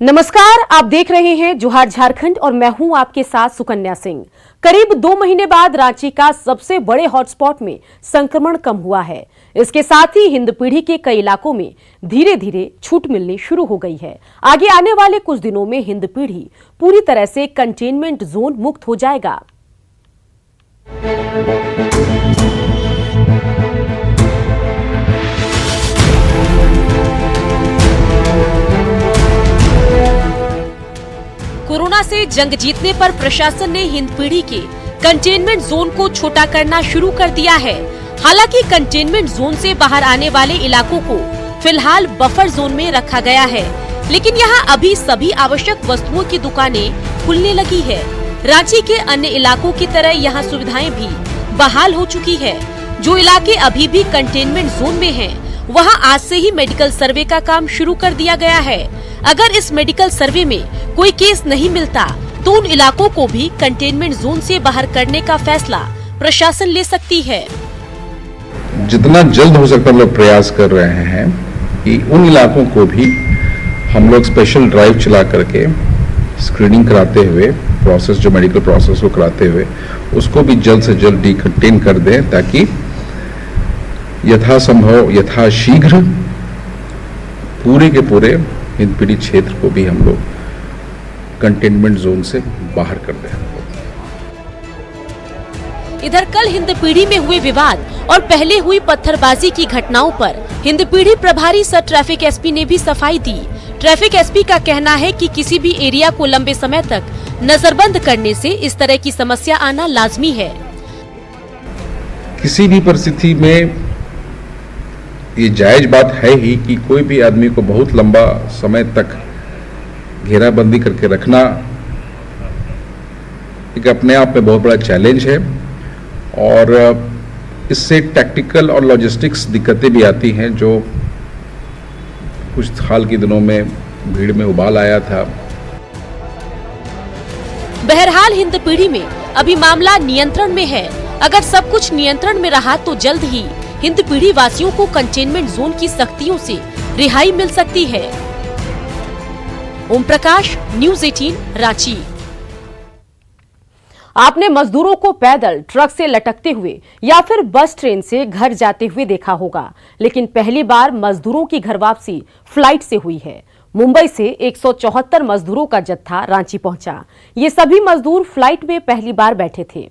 नमस्कार, आप देख रहे हैं जोहार झारखंड और मैं हूं आपके साथ सुकन्या सिंह। करीब 2 महीने बाद रांची का सबसे बड़े हॉटस्पॉट में संक्रमण कम हुआ है। इसके साथ ही हिंदपीढ़ी के कई इलाकों में धीरे धीरे छूट मिलनी शुरू हो गई है। आगे आने वाले कुछ दिनों में हिंदपीढ़ी पूरी तरह से कंटेनमेंट जोन मुक्त हो जाएगा। कोरोना से जंग जीतने पर प्रशासन ने हिंदपीढ़ी के कंटेनमेंट जोन को छोटा करना शुरू कर दिया है। हालांकि कंटेनमेंट जोन से बाहर आने वाले इलाकों को फिलहाल बफर जोन में रखा गया है, लेकिन यहां अभी सभी आवश्यक वस्तुओं की दुकानें खुलने लगी है। रांची के अन्य इलाकों की तरह यहां सुविधाएं भी बहाल हो चुकी है। जो इलाके अभी भी कंटेनमेंट जोन में हैं, वहां आज से ही मेडिकल सर्वे का काम शुरू कर दिया गया है। अगर इस मेडिकल सर्वे में कोई केस नहीं मिलता तो उन इलाकों को भी कंटेनमेंट जोन से बाहर करने का फैसला प्रशासन ले सकती है। जितना जल्द हो सकता है हम लोग प्रयास कर रहे हैं कि उन इलाकों को भी हम लोग स्पेशल ड्राइव चला करके स्क्रीनिंग कराते हुए प्रोसेस, जो मेडिकल प्रोसेस को कराते हुए उसको भी जल्द से जल्द डिकंटेन कर दें, ताकि यथासंभव यथाशीघ्र पूरे के पूरे हिंदपीढ़ी क्षेत्र को भी हम लोग कंटेनमेंट जोन से बाहर कर दें। इधर कल हिंदपीढ़ी में हुए विवाद और पहले हुई पत्थरबाजी की घटनाओं पर हिंदपीढ़ी प्रभारी सर ट्रैफिक एसपी ने भी सफाई दी। ट्रैफिक एसपी का कहना है कि किसी भी एरिया को लंबे समय तक नजरबंद करने से इस तरह की समस्या आना लाजमी है। किसी भी परिस्थिति में ये जायज बात है ही कि कोई भी आदमी को बहुत लंबा समय तक घेराबंदी करके रखना एक अपने आप में बहुत बड़ा चैलेंज है, और इससे टैक्टिकल और लॉजिस्टिक्स दिक्कतें भी आती हैं, जो कुछ हाल के दिनों में भीड़ में उबाल आया था। बहरहाल हिंदपीढ़ी में अभी मामला नियंत्रण में है। अगर सब कुछ नियंत्रण में रहा तो जल्द ही हिंदपीढ़ी वासियों को कंटेनमेंट जोन की सख्तियों से रिहाई मिल सकती है। ओम प्रकाश, न्यूज़ 18, रांची। आपने मजदूरों को पैदल, ट्रक से लटकते हुए या फिर बस ट्रेन से घर जाते हुए देखा होगा, लेकिन पहली बार मजदूरों की घर वापसी फ्लाइट से हुई है। मुंबई से 174 मजदूरों का जत्था रांची पहुंचा। ये सभी मजदूर फ्लाइट में पहली बार बैठे थे।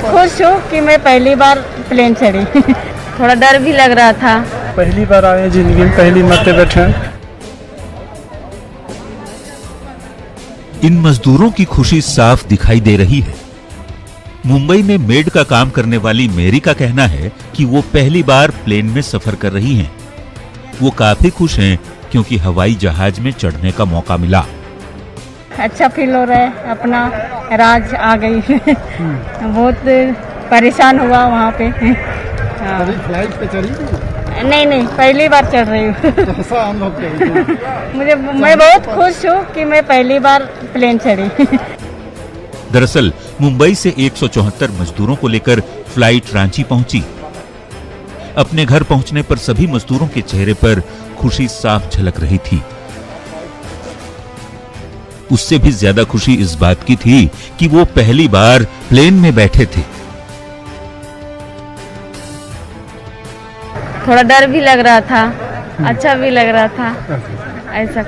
खुश हूँ कि मैं पहली बार प्लेन चढ़ी। थोड़ा डर भी लग रहा था। पहली बार आए जिंदगी में, पहली मरते बैठे। इन मजदूरों की खुशी साफ दिखाई दे रही है। मुंबई में मेड का काम करने वाली मेरी का कहना है कि वो पहली बार प्लेन में सफर कर रही हैं। वो काफी खुश हैं क्योंकि हवाई जहाज में चढ़ने का मौका मिला। अच्छा फील हो रहा है, अपना राज आ गई। बहुत परेशान हुआ वहाँ पे। फ्लाइट पे चढ़ी? नहीं, पहली बार चढ़ रही हूँ। मैं बहुत खुश हूँ कि मैं पहली बार प्लेन चढ़ी। दरअसल मुंबई से 174 मजदूरों को लेकर फ्लाइट रांची पहुंची। अपने घर पहुंचने पर सभी मजदूरों के चेहरे पर खुशी साफ झलक रही थी। उससे भी ज्यादा खुशी इस बात की थी कि वो पहली बार प्लेन में बैठे थे। थोड़ा डर भी लग रहा था, अच्छा भी लग रहा था। ऐसा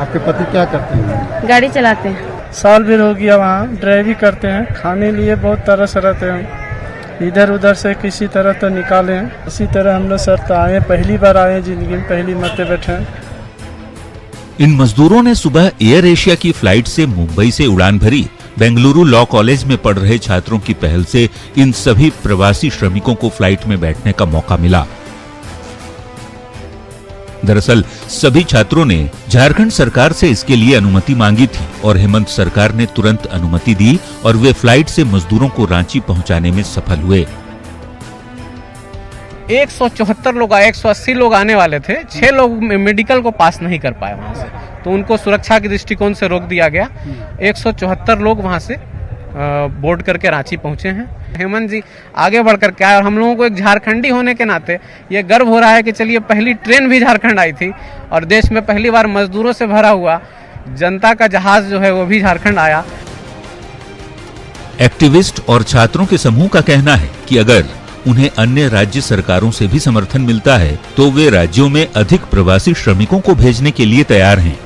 आपके पति क्या करते हैं? गाड़ी चलाते हैं। साल भर हो गया वहाँ ड्राइविंग करते हैं। खाने लिए बहुत तरस रहते हैं, इधर उधर से किसी तरह तो निकाले हैं। इसी तरह हम लोग सर तो आए, पहली बार आए जिंदगी में, पहली मरते बैठे। इन मजदूरों ने सुबह एयर एशिया की फ्लाइट से मुंबई से उड़ान भरी। बेंगलुरु लॉ कॉलेज में पढ़ रहे छात्रों की पहल से इन सभी प्रवासी श्रमिकों को फ्लाइट में बैठने का मौका मिला। दरअसल सभी छात्रों ने झारखंड सरकार से इसके लिए अनुमति मांगी थी और हेमंत सरकार ने तुरंत अनुमति दी और वे फ्लाइट से मजदूरों को रांची पहुंचाने में सफल हुए। 174 लोग आए, 180 लोग आने वाले थे। 6 लोग मेडिकल को पास नहीं कर पाए वहां से, तो उनको सुरक्षा के दृष्टिकोण से रोक दिया गया। 174 लोग वहां से बोर्ड करके रांची पहुंचे हैं। हेमंत जी आगे बढ़कर क्या है, और हम लोगों को एक झारखंडी होने के नाते ये गर्व हो रहा है कि चलिए पहली ट्रेन भी झारखंड आई थी और देश में पहली बार मजदूरों से भरा हुआ जनता का जहाज जो है वो भी झारखंड आया। एक्टिविस्ट और छात्रों के समूह का कहना है कि अगर उन्हें अन्य राज्य सरकारों से भी समर्थन मिलता है तो वे राज्यों में अधिक प्रवासी श्रमिकों को भेजने के लिए तैयार हैं।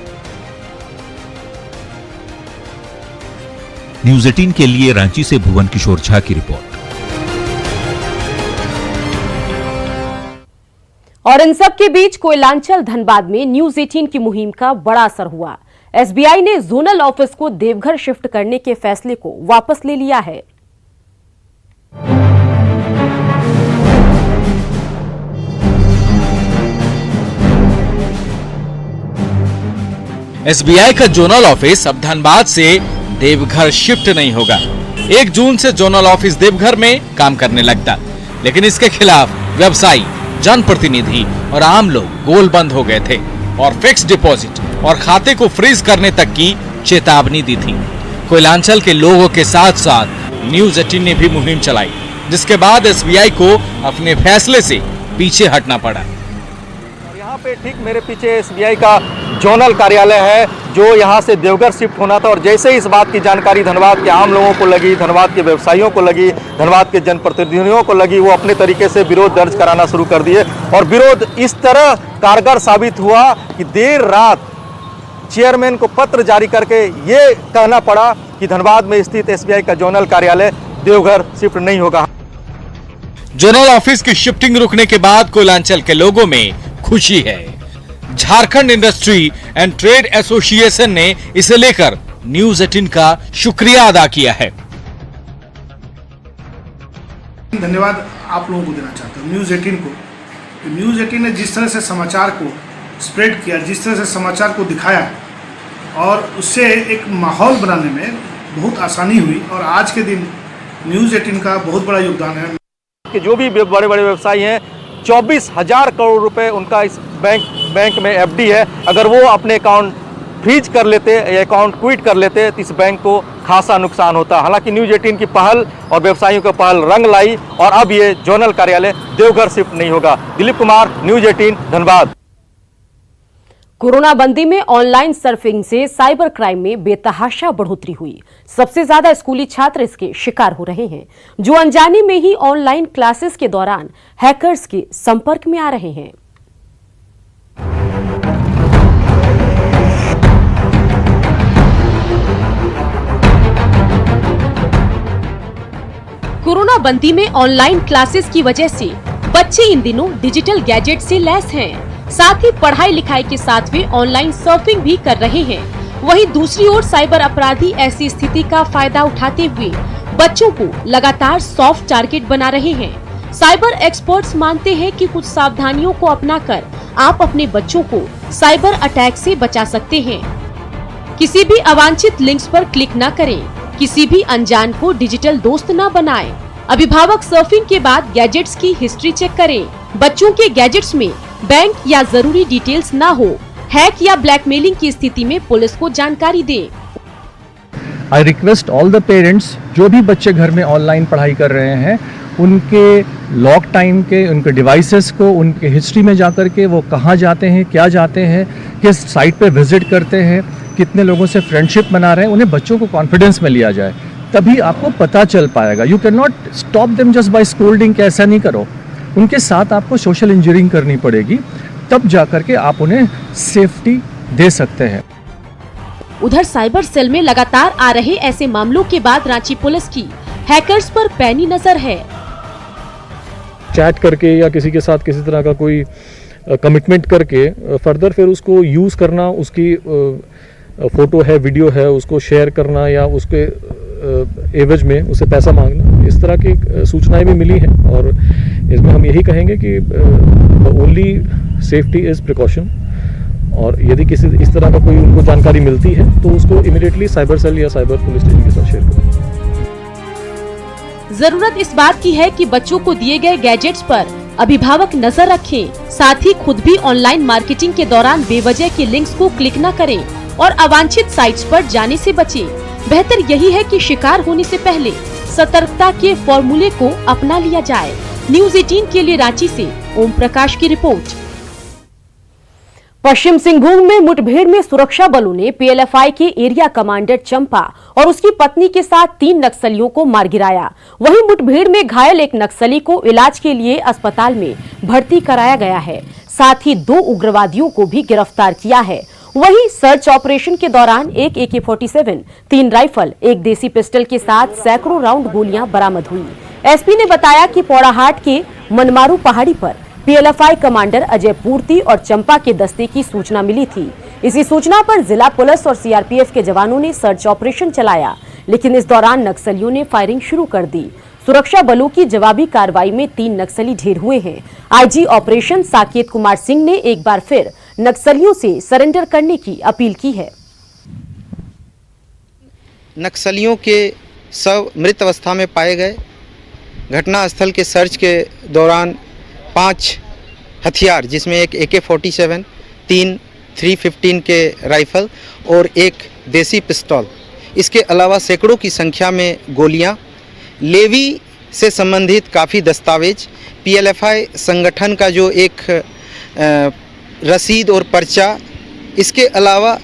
न्यूज़ 18 के लिए रांची से भुवन किशोर झा की रिपोर्ट। और इन सब के बीच कोयलांचल धनबाद में न्यूज़ 18 की मुहिम का बड़ा असर हुआ। एसबीआई ने जोनल ऑफिस को देवघर शिफ्ट करने के फैसले को वापस ले लिया है। एसबीआई का जोनल ऑफिस अब धनबाद से देवघर शिफ्ट नहीं होगा। 1 जून से जोनल ऑफिस देवघर में काम करने लगता, लेकिन इसके खिलाफ व्यवसायी, जनप्रतिनिधि और आम लोग गोलबंद हो गए थे और फिक्स डिपॉजिट और खाते को फ्रीज करने तक की चेतावनी दी थी। कोयलांचल के लोगों के साथ साथ न्यूज़ 18 ने भी मुहिम चलाई, जिसके बाद एसबीआई को अपने फैसले से पीछे हटना पड़ा। यहाँ पे ठीक मेरे पीछे एसबीआई का जोनल कार्यालय है जो यहाँ से देवघर शिफ्ट होना था, और जैसे ही इस बात की जानकारी धनबाद के आम लोगों को लगी, धनबाद के व्यवसायियों को लगी, धनबाद के जनप्रतिनिधियों को लगी, वो अपने तरीके से विरोध दर्ज कराना शुरू कर दिए। और विरोध इस तरह कारगर साबित हुआ कि देर रात चेयरमैन को पत्र जारी करके ये कहना पड़ा कि धनबाद में स्थित एसबीआई का जोनल कार्यालय देवघर शिफ्ट नहीं होगा। जोनल ऑफिस की शिफ्टिंग रुकने के बाद कोयलांचल के लोगों में खुशी है। Jharkhand industry and trade association ने इसे लेकर न्यूज़ 18 का शुक्रिया अदा किया है। धन्यवाद आप लोगों को देना चाहता हूँ न्यूज़ 18 को। तो न्यूज़ 18 ने जिस तरह से समाचार को स्प्रेड किया, जिस तरह से समाचार को दिखाया और उससे एक माहौल बनाने में बहुत आसानी हुई, और आज के दिन न्यूज़ 18 का बहुत बड़ा योगदान है कि जो भी बड़े बड़े व्यवसायी हैं 24,000 करोड़ रुपए उनका इस बैंक में एफडी है। अगर वो अपने अकाउंट फ्रीज कर लेते या अकाउंट क्विट कर लेते तो इस बैंक को खासा नुकसान होता। हालांकि न्यूज़ 18 की पहल और व्यवसायियों की पहल रंग लाई और अब ये जोनल कार्यालय देवघर शिफ्ट नहीं होगा। दिलीप कुमार, न्यूज़ 18 धनबाद। कोरोना बंदी में ऑनलाइन सर्फिंग से साइबर क्राइम में बेतहाशा बढ़ोतरी हुई। सबसे ज्यादा स्कूली छात्र इसके शिकार हो रहे हैं, जो अनजाने में ही ऑनलाइन क्लासेस के दौरान हैकर्स के संपर्क में आ रहे हैं। कोरोना बंदी में ऑनलाइन क्लासेस की वजह से बच्चे इन दिनों डिजिटल गैजेट से लैस हैं। साथ ही पढ़ाई लिखाई के साथ वे ऑनलाइन सर्फिंग भी कर रहे हैं। वहीं दूसरी ओर साइबर अपराधी ऐसी स्थिति का फायदा उठाते हुए बच्चों को लगातार सॉफ्ट टारगेट बना रहे हैं। साइबर एक्सपर्ट्स मानते हैं कि कुछ सावधानियों को अपनाकर आप अपने बच्चों को साइबर अटैक से बचा सकते हैं। किसी भी अवांछित लिंक्स पर क्लिक न करें, किसी भी अनजान को डिजिटल दोस्त न बनाएं। अभिभावक सर्फिंग के बाद गैजेट्स की हिस्ट्री चेक करें। बच्चों के गैजेट्स में बैंक या जरूरी डिटेल्स ना हो। हैक या ब्लैकमेलिंग की स्थिति में पुलिस को जानकारी दें। I request all the parents, जो भी बच्चे घर में ऑनलाइन पढ़ाई कर रहे हैं, उनके लॉक टाइम के, उनके डिवाइसेस को, उनके हिस्ट्री में जाकर के वो कहाँ जाते हैं, क्या जाते हैं, किस साइट पे विजिट करते हैं, कितने लोगों से फ्रेंडशिप बना रहे हैं, उन्हें बच्चों को कॉन्फिडेंस में लिया जाए, तभी आपको पता चल पाएगा। You can not stop them just by scolding कि ऐसा नहीं करो। उनके साथ आपको सोशल इंजीनियरिंग करनी पड़ेगी, तब जाकर के आप उन्हें सेफ्टी दे सकते हैं। उधर साइबर सेल में लगातार आ रहे ऐसे मामलों के बाद रांची पुलिस की हैकर्स पर पैनी नजर है। चैट करके या किसी के साथ किसी तरह का कोई कमिटमेंट करके फर्दर फिर उसको यूज करना, उसकी फोटो है, वीडियो है, उसको शेयर करना या उसके एवज में उसे पैसा मांगना, इस तरह की सूचनाएं भी मिली हैं। और इसमें हम यही कहेंगे कि ओनली सेफ्टी इज प्रिकॉशन, और यदि किसी इस तरह का कोई उनको जानकारी मिलती है तो उसको इमीडिएटली साइबर सेल या साइबर पुलिस स्टेशन के साथ शेयर करें। जरूरत इस बात की है कि बच्चों को दिए गए गैजेट्स पर अभिभावक नजर रखें, साथ ही खुद भी ऑनलाइन मार्केटिंग के दौरान बेवजह के लिंक्स को क्लिक न करें और अवांछित साइट्स पर जाने से बचें। बेहतर यही है कि शिकार होने से पहले सतर्कता के फॉर्मूले को अपना लिया जाए। न्यूज 18 के लिए रांची से ओम प्रकाश की रिपोर्ट। पश्चिम सिंहभूम में मुठभेड़ में सुरक्षा बलों ने पीएलएफआई के एरिया कमांडर चंपा और उसकी पत्नी के साथ 3 नक्सलियों को मार गिराया। वहीं मुठभेड़ में घायल एक नक्सली को इलाज के लिए अस्पताल में भर्ती कराया गया है। साथ ही 2 उग्रवादियों को भी गिरफ्तार किया है। वहीं सर्च ऑपरेशन के दौरान एक AK-47, 3 राइफल, 1 देसी पिस्टल के साथ सैकड़ों राउंड गोलियां बरामद हुई। एसपी ने बताया कि पौड़ाहाट के मनमारू पहाड़ी पर पीएलएफआई कमांडर अजय पूर्ति और चंपा के दस्ते की सूचना मिली थी। इसी सूचना पर जिला पुलिस और सीआरपीएफ के जवानों ने सर्च ऑपरेशन चलाया, लेकिन इस दौरान नक्सलियों ने फायरिंग शुरू कर दी। सुरक्षा बलों की जवाबी कार्रवाई में 3 नक्सली ढेर हुए हैं। आईजी ऑपरेशन साकेत कुमार सिंह ने एक बार फिर नक्सलियों से सरेंडर करने की अपील की है। नक्सलियों के शव मृत अवस्था में पाए गए। घटनास्थल के सर्च के दौरान 5 हथियार, जिसमें एक AK-47, 3 315 के राइफल और 1 देसी पिस्तौल, इसके अलावा सैकड़ों की संख्या में गोलियां, लेवी से संबंधित काफ़ी दस्तावेज, पीएलएफआई संगठन का जो एक रसीद और पर्चा, इसके अलावा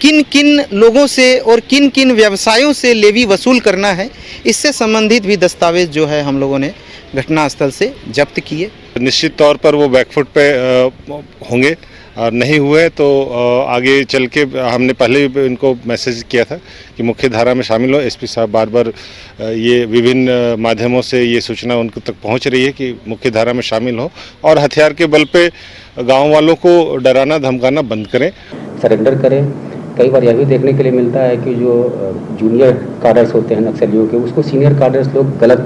किन किन लोगों से और किन किन व्यवसायों से लेवी वसूल करना है, इससे संबंधित भी दस्तावेज जो है हम लोगों ने घटनास्थल से जब्त किए। निश्चित तौर पर वो बैकफुट पे होंगे और नहीं हुए तो आगे चल के हमने पहले भी इनको मैसेज किया था कि मुख्य धारा में शामिल हो। एसपी साहब बार बार ये विभिन्न माध्यमों से ये सूचना उनको तक पहुंच रही है कि मुख्य धारा में शामिल हो और हथियार के बल पे गांव वालों को डराना धमकाना बंद करें, सरेंडर करें। कई बार यह भी देखने के लिए मिलता है कि जो जूनियर कार्डर्स होते हैं नक्सलियों के, उसको सीनियर कार्डर्स लोग गलत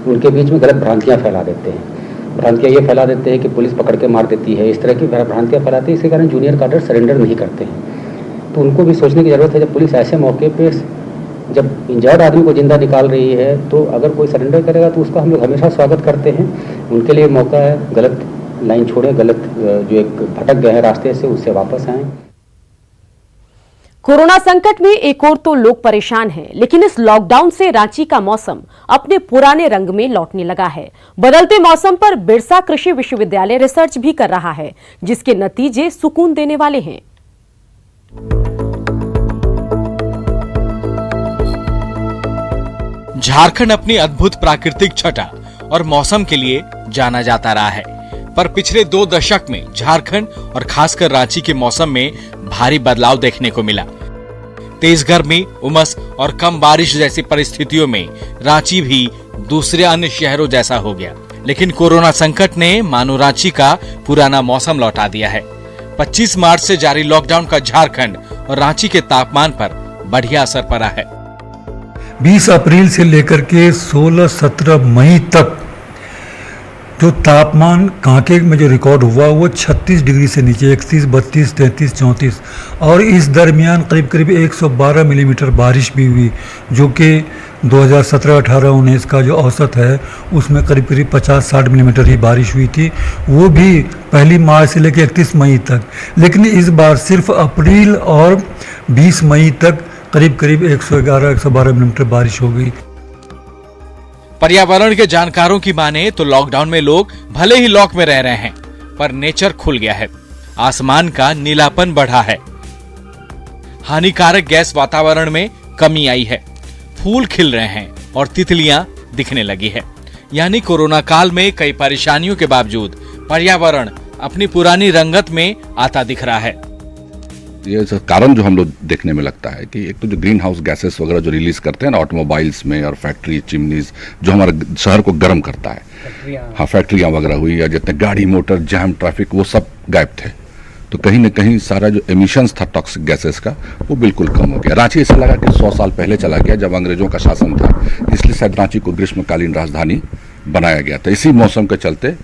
उनके बीच में गलत भ्रांतियाँ फैला देते हैं। भ्रांतियाँ ये फैला देते हैं कि पुलिस पकड़ के मार देती है, इस तरह की भ्रांतियाँ फैलाते हैं। इसके कारण जूनियर कार्डर सरेंडर नहीं करते हैं। तो उनको भी सोचने की ज़रूरत है, जब पुलिस ऐसे मौके पे जब इंजर्ड आदमी को जिंदा निकाल रही है तो अगर कोई सरेंडर करेगा तो उसका हम लोग हमेशा स्वागत करते हैं। उनके लिए मौका है, गलत लाइन छोड़ें, गलत जो एक भटक गए हैं रास्ते से उससे वापस आएँ। कोरोना संकट में एक और तो लोग परेशान हैं, लेकिन इस लॉकडाउन से रांची का मौसम अपने पुराने रंग में लौटने लगा है। बदलते मौसम पर बिरसा कृषि विश्वविद्यालय रिसर्च भी कर रहा है, जिसके नतीजे सुकून देने वाले हैं। झारखंड अपनी अद्भुत प्राकृतिक छटा और मौसम के लिए जाना जाता रहा है, पर पिछले 2 दशक में झारखंड और खासकर रांची के मौसम में भारी बदलाव देखने को मिला। तेज गर्मी, उमस और कम बारिश जैसी परिस्थितियों में रांची भी दूसरे अन्य शहरों जैसा हो गया। लेकिन कोरोना संकट ने मानो रांची का पुराना मौसम लौटा दिया है। 25 मार्च से जारी लॉकडाउन का झारखंड और रांची के तापमान पर बढ़िया असर पड़ा है। 20 अप्रैल से लेकर के 16-17 मई तक जो तापमान कांके में जो रिकॉर्ड हुआ वो 36 डिग्री से नीचे, 31, 32, 33, 34 और इस दरमियान करीब करीब 112 मिलीमीटर बारिश भी हुई, जो कि 2017, 18, 19 का जो औसत है उसमें करीब करीब 50-60 मिलीमीटर ही बारिश हुई थी, वो भी पहली मार्च से लेकर 31 मई तक। लेकिन इस बार सिर्फ अप्रैल और 20 मई तक करीब करीब 111-112 मिलीमीटर बारिश हो गई। पर्यावरण के जानकारों की माने तो लॉकडाउन में लोग भले ही लॉक में रह रहे हैं, पर नेचर खुल गया है। आसमान का नीलापन बढ़ा है, हानिकारक गैस वातावरण में कमी आई है, फूल खिल रहे हैं और तितलियां दिखने लगी है। यानी कोरोना काल में कई परेशानियों के बावजूद पर्यावरण अपनी पुरानी रंगत में आता दिख रहा है। ये कारण जो हम लोग देखने में लगता है कि एक तो जो ग्रीन हाउस गैसेस वगैरह जो रिलीज करते हैं ना ऑटोमोबाइल्स में और फैक्ट्री चिमनीज, जो हमारे शहर को गर्म करता है, हाँ फैक्ट्रियाँ वगैरह हुई या जितने गाड़ी मोटर जाम ट्रैफिक वो सब गायब थे। तो कहीं न कहीं सारा जो एमिशंस था टॉक्सिक गैसेस का वो बिल्कुल कम हो गया। रांची ऐसा लगा कि 100 साल पहले चला गया जब अंग्रेजों का शासन था, इसलिए शायद रांची को ग्रीष्मकालीन राजधानी बनाया गया था इसी मौसम के चलते।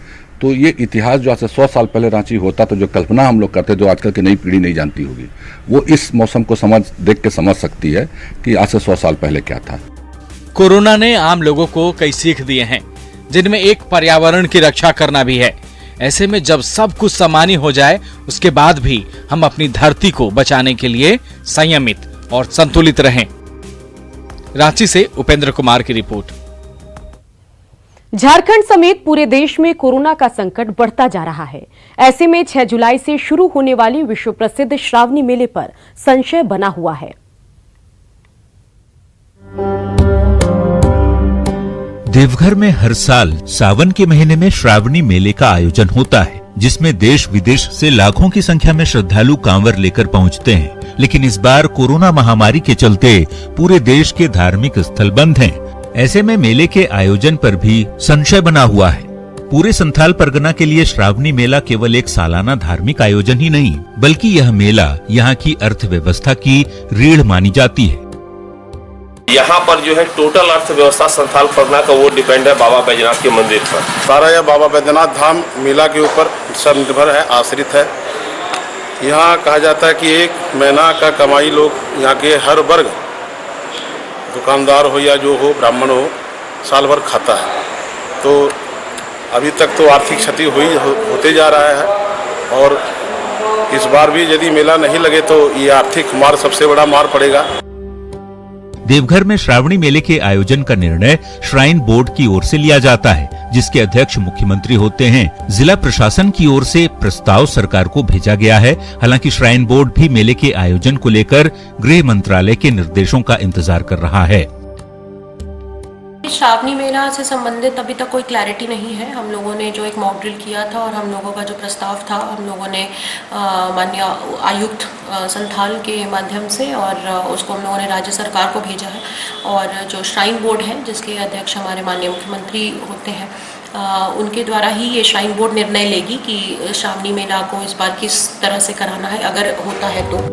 तो ये इतिहास जो आज से 100 साल पहले रांची होता तो जो कल्पना हम लोग करते, जो आजकल की नई पीढ़ी नहीं जानती होगी, वो इस मौसम को देख के समझ सकती है कि आज से 100 साल पहले क्या था। कोरोना ने आम लोगों को कई सीख दिए हैं, जिनमें एक पर्यावरण की रक्षा करना भी है। ऐसे में जब सब कुछ सामान्य हो जाए, उसके बाद भी हम अपनी धरती को बचाने के लिए संयमित और संतुलित रहें। रांची से उपेंद्र कुमार की रिपोर्ट। झारखंड समेत पूरे देश में कोरोना का संकट बढ़ता जा रहा है। ऐसे में 6 जुलाई से शुरू होने वाली विश्व प्रसिद्ध श्रावणी मेले पर संशय बना हुआ है। देवघर में हर साल सावन के महीने में श्रावणी मेले का आयोजन होता है, जिसमें देश विदेश से लाखों की संख्या में श्रद्धालु कांवर लेकर पहुंचते हैं। लेकिन इस बार कोरोना महामारी के चलते पूरे देश के धार्मिक स्थल बंद हैं। ऐसे में मेले के आयोजन पर भी संशय बना हुआ है। पूरे संथाल परगना के लिए श्रावणी मेला केवल एक सालाना धार्मिक आयोजन ही नहीं, बल्कि यह मेला यहाँ की अर्थव्यवस्था की रीढ़ मानी जाती है। यहाँ पर जो है टोटल अर्थव्यवस्था संथाल परगना का वो डिपेंड है बाबा बैजनाथ के मंदिर पर। सारा यह बाबा बैजनाथ धाम मेला के ऊपर निर्भर है, आश्रित है। यहाँ कहा जाता है कि एक महीना का कमाई लोग यहाँ के हर वर्ग, दुकानदार हो या जो हो, ब्राह्मण हो, साल भर खाता है। तो अभी तक तो आर्थिक क्षति होते जा रहा है और इस बार भी यदि मेला नहीं लगे तो ये आर्थिक मार सबसे बड़ा मार पड़ेगा। देवघर में श्रावणी मेले के आयोजन का निर्णय श्राइन बोर्ड की ओर से लिया जाता है, जिसके अध्यक्ष मुख्यमंत्री होते हैं। जिला प्रशासन की ओर से प्रस्ताव सरकार को भेजा गया है। हालांकि श्राइन बोर्ड भी मेले के आयोजन को लेकर गृह मंत्रालय के निर्देशों का इंतजार कर रहा है। श्रावणी मेला से संबंधित अभी तक कोई क्लैरिटी नहीं है। हम लोगों ने जो एक मॉक ड्रिल किया था और हम लोगों का जो प्रस्ताव था, हम लोगों ने माननीय आयुक्त संथाल के माध्यम से और उसको हम लोगों ने राज्य सरकार को भेजा है। और जो श्राइन बोर्ड है, जिसके अध्यक्ष हमारे माननीय मुख्यमंत्री होते हैं, उनके द्वारा ही ये श्राइन बोर्ड निर्णय लेगी कि श्रावणी मेला को इस बार किस तरह से कराना है, अगर होता है तो।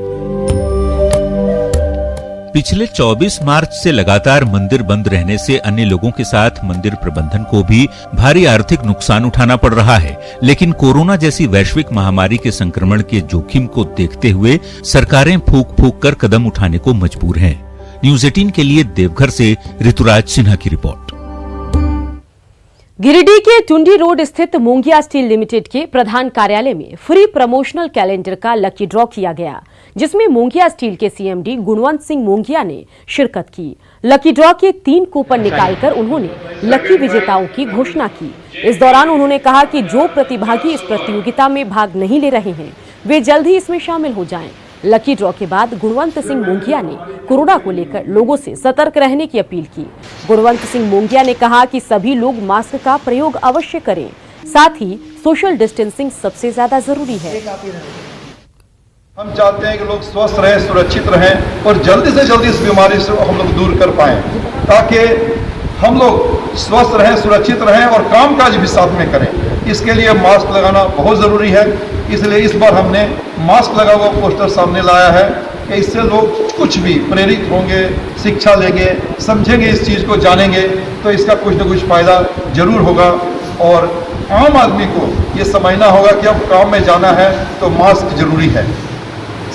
पिछले 24 मार्च से लगातार मंदिर बंद रहने से अन्य लोगों के साथ मंदिर प्रबंधन को भी भारी आर्थिक नुकसान उठाना पड़ रहा है। लेकिन कोरोना जैसी वैश्विक महामारी के संक्रमण के जोखिम को देखते हुए सरकारें फूंक फूंक कर कदम उठाने को मजबूर हैं। न्यूज़ 18 के लिए देवघर से ऋतुराज सिन्हा की रिपोर्ट। गिरिडीह के टुंडी रोड स्थित मोंगिया स्टील लिमिटेड के प्रधान कार्यालय में फ्री प्रमोशनल कैलेंडर का लकी ड्रॉ किया गया, जिसमें मोंगिया स्टील के सीएमडी गुणवंत सिंह मोंगिया ने शिरकत की। लकी ड्रॉ के 3 कूपन निकालकर उन्होंने लकी विजेताओं की घोषणा की। इस दौरान उन्होंने कहा कि जो प्रतिभागी इस प्रतियोगिता में भाग नहीं ले रहे हैं, वे जल्द ही इसमें शामिल हो जाएं। लकी ड्रॉ के बाद गुणवंत सिंह मोंगिया ने कोरोना को लेकर लोगों से सतर्क रहने की अपील की। गुणवंत सिंह मोंगिया ने कहा कि सभी लोग मास्क का प्रयोग अवश्य करें, साथ ही सोशल डिस्टेंसिंग सबसे ज्यादा जरूरी है। हम चाहते हैं कि लोग स्वस्थ रहें, सुरक्षित रहें और जल्दी से जल्दी इस बीमारी से हम लोग दूर कर पाएं, ताकि हम लोग स्वस्थ रहें, सुरक्षित रहें और कामकाज भी साथ में करें। इसके लिए मास्क लगाना बहुत ज़रूरी है। इसलिए इस बार हमने मास्क लगा हुआ पोस्टर सामने लाया है कि इससे लोग कुछ भी प्रेरित होंगे, शिक्षा लेंगे, समझेंगे, इस चीज़ को जानेंगे, तो इसका कुछ न कुछ फ़ायदा जरूर होगा। और आम आदमी को ये समझना होगा कि अब काम में जाना है तो मास्क जरूरी है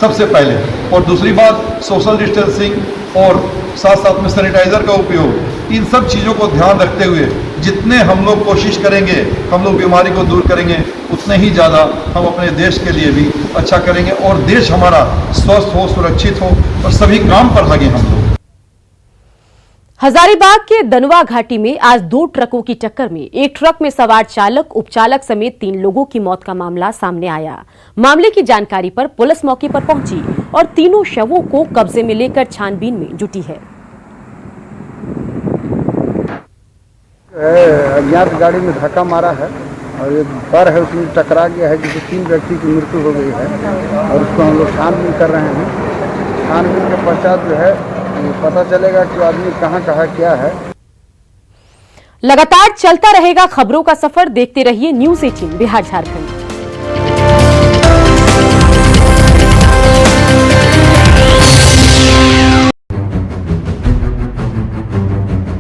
सबसे पहले। और दूसरी बात, सोशल डिस्टेंसिंग और साथ साथ में सैनिटाइज़र का उपयोग, इन सब चीज़ों को ध्यान रखते हुए जितने हम लोग कोशिश करेंगे, हम लोग बीमारी को दूर करेंगे, उतने ही ज़्यादा हम अपने देश के लिए भी अच्छा करेंगे और देश हमारा स्वस्थ हो, सुरक्षित हो और सभी काम पर लगे हम लोग। हजारीबाग के दनवा घाटी में आज 2 ट्रकों की टक्कर में एक ट्रक में सवार चालक, उपचालक समेत 3 लोगों की मौत का मामला सामने आया। मामले की जानकारी पर पुलिस मौके पर पहुंची और तीनों शवों को कब्जे में लेकर छानबीन में जुटी है। अज्ञात गाड़ी में धक्का मारा है और एक कार है, उसमें टकरा गया है, जिससे 3 व्यक्ति की मृत्यु हो गई है और उसको हम लोग छानबीन कर रहे हैं। छानबीन के पश्चात जो है पता चलेगा कि आदमी कहाँ क्या है। लगातार चलता रहेगा खबरों का सफर। देखते रहिए न्यूज़ 18 बिहार झारखंड।